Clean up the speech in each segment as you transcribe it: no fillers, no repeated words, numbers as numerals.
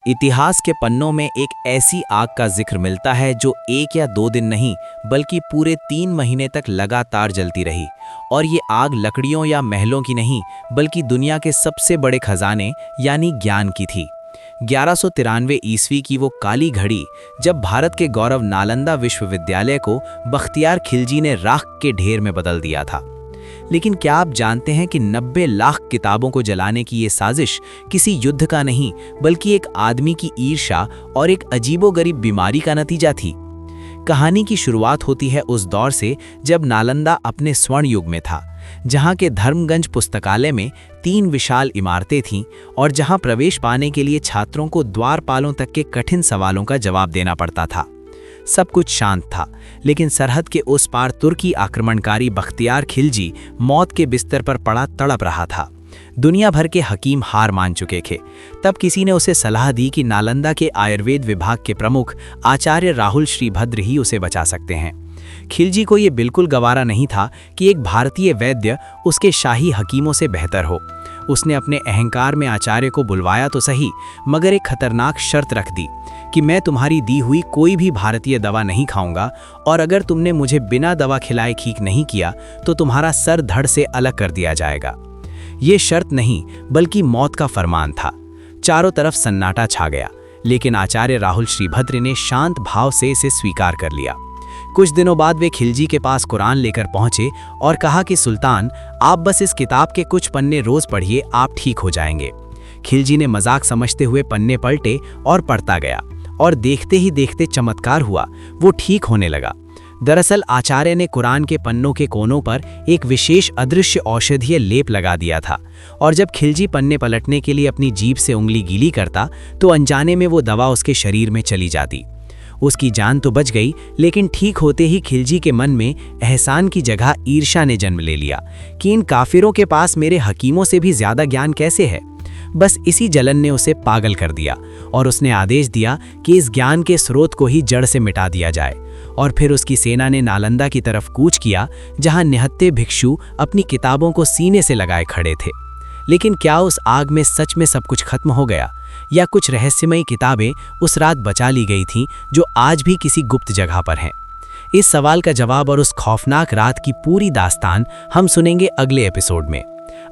इतिहास के पन्नों में एक ऐसी आग का जिक्र मिलता है जो 1 या 2 दिन नहीं बल्कि पूरे 3 महीने तक लगातार जलती रही। और ये आग लकड़ियों या महलों की नहीं बल्कि दुनिया के सबसे बड़े खजाने यानी ज्ञान की थी। 1193 ईस्वी की वो काली घड़ी जब भारत के गौरव नालंदा विश्वविद्यालय को बख्तियार खिलजी ने राख के ढेर में बदल दिया था। लेकिन क्या आप जानते हैं कि 90 लाख किताबों को जलाने की ये साजिश किसी युद्ध का नहीं बल्कि एक आदमी की ईर्ष्या और एक अजीबोगरीब बीमारी का नतीजा थी। कहानी की शुरुआत होती है उस दौर से जब नालंदा अपने स्वर्ण युग में था, जहां के धर्मगंज पुस्तकालय में 3 विशाल इमारतें थीं और जहां प्रवेश पाने के लिए छात्रों को द्वारपालों तक के कठिन सवालों का जवाब देना पड़ता था। सब कुछ शांत था, लेकिन सरहद के उस पार तुर्की आक्रमणकारी बख्तियार खिलजी मौत के बिस्तर पर पड़ा तड़प रहा था। दुनिया भर के हकीम हार मान चुके थे। तब किसी ने उसे सलाह दी कि नालंदा के आयुर्वेद विभाग के प्रमुख आचार्य राहुल श्रीभद्र ही उसे बचा सकते हैं। खिलजी को यह बिल्कुल गवारा नहीं था कि एक भारतीय वैद्य उसके शाही हकीमों से बेहतर हो। उसने अपने अहंकार में आचार्य को बुलवाया तो सही, मगर एक खतरनाक शर्त रख दी कि मैं तुम्हारी दी हुई कोई भी भारतीय दवा नहीं खाऊंगा, और अगर तुमने मुझे बिना दवा खिलाए ठीक नहीं किया तो तुम्हारा सर धड़ से अलग कर दिया जाएगा। ये शर्त नहीं बल्कि मौत का फरमान था। चारों तरफ सन्नाटा छा गया, लेकिन आचार्य राहुल श्रीभद्र ने शांत भाव से इसे स्वीकार कर लिया। कुछ दिनों बाद वे खिलजी के पास कुरान लेकर पहुंचे और कहा कि सुल्तान, आप बस इस किताब के कुछ पन्ने रोज पढ़िए, आप ठीक हो जाएंगे। खिलजी ने मजाक समझते हुए पन्ने पलटे और पढ़ता गया, और देखते ही देखते चमत्कार हुआ, वो ठीक होने लगा। दरअसल आचार्य ने कुरान के पन्नों के कोनों पर एक विशेष अदृश्य औषधीय लेप लगा दिया था, और जब खिलजी पन्ने पलटने के लिए अपनी जीभ से उंगली गीली करता तो अनजाने में वो दवा उसके शरीर में चली जाती। उसकी जान तो बच गई, लेकिन ठीक होते ही खिलजी के मन में एहसान की जगह ईर्ष्या ने जन्म ले लिया कि इन काफिरों के पास मेरे हकीमों से भी ज्यादा ज्ञान कैसे है। बस इसी जलन ने उसे पागल कर दिया, और उसने आदेश दिया कि इस ज्ञान के स्रोत को ही जड़ से मिटा दिया जाए। और फिर उसकी सेना ने नालंदा की तरफ कूच किया, जहां निहत्थे भिक्षु अपनी किताबों को सीने से लगाए खड़े थे। लेकिन क्या उस आग में सच में सब कुछ खत्म हो गया, या कुछ रहस्यमयी किताबें उस रात बचा ली गई थीं जो आज भी किसी गुप्त जगह पर हैं? इस सवाल का जवाब और उस खौफनाक रात की पूरी दास्तान हम सुनेंगे अगले एपिसोड में।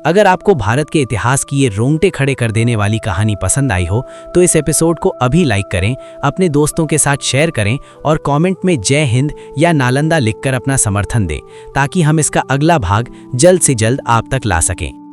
अगर आपको भारत के इतिहास की ये रोंगटे खड़े कर देने वाली कहानी पसंद आई हो तो इस एपिसोड को अभी लाइक करें, अपने दोस्तों के साथ शेयर करें और कमेंट में जय हिंद या नालंदा लिखकर अपना समर्थन दें, ताकि हम इसका अगला भाग जल्द से जल्द आप तक ला सकें।